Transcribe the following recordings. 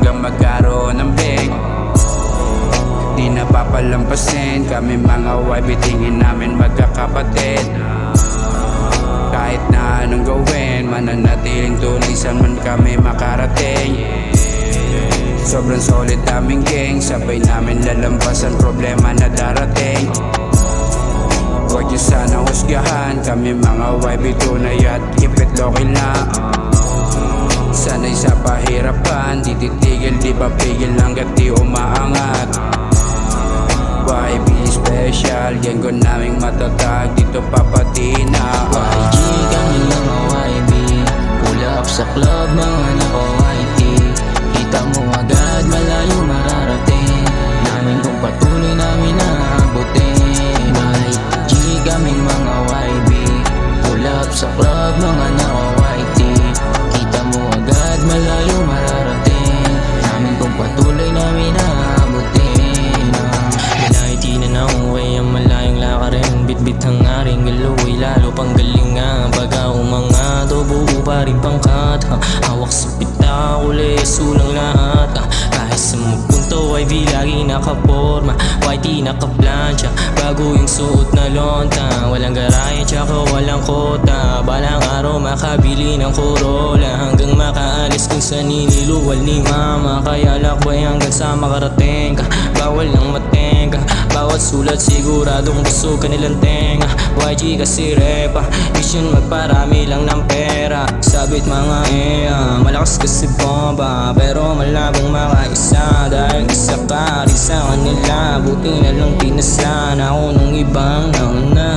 hanggang magkaroon ng big. Di napapalampasin kami mga YB, tingin namin magkakapatid. Kahit na anong gawin, mananatiling tunay saan man kami makarating. Sobrang solid aming gang, sabay namin lalampasan problema na darating. Huwag niyo sana husgahan, kami mga YB tunay at hipit local na. Sanay sa pahirapan, di titigil, di papigil hanggat di umaangat. YB special, gang ko naming matatag, dito papatina. YG kami mga YB, pull up sa club mga naka-YT. Kita mo agad malayo mararating, namin kung patuloy namin naabutin. YG kami mga YB, pull up sa club mga naka-YT. Kita mo agad malayo mararating, namin kung patuloy namin naabutin. Di na nauwi ang malayong lakarin, bitbit hangaring galuwi, lalo pang galinga. Baga umangat o buo pa rin pangkat, hawak sa pita, uli sulang lahat. Kahit sa magpunto YB lagi nakaporma, YT nakaplansya, bago yung suot na lonta. Walang garahe tsaka walang kota, balang araw makabili ng Corolla, hanggang makaalis kung saan niniluwal ni mama. Kaya lakbay hanggang sa makarating ka, bawal lang matenga. Bawat sulat siguradong busog kanilang tenga. YG kasi repa, mission magparami lang ng pera. Sabit mga malakas kasi bomba, pero malabong makaisa. Dahil isa ka rin sa kanila, buti na lang pinasa na ako nung ibang nauna.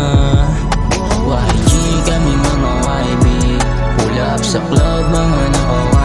YG kami mga YB, pull up sa club mga naka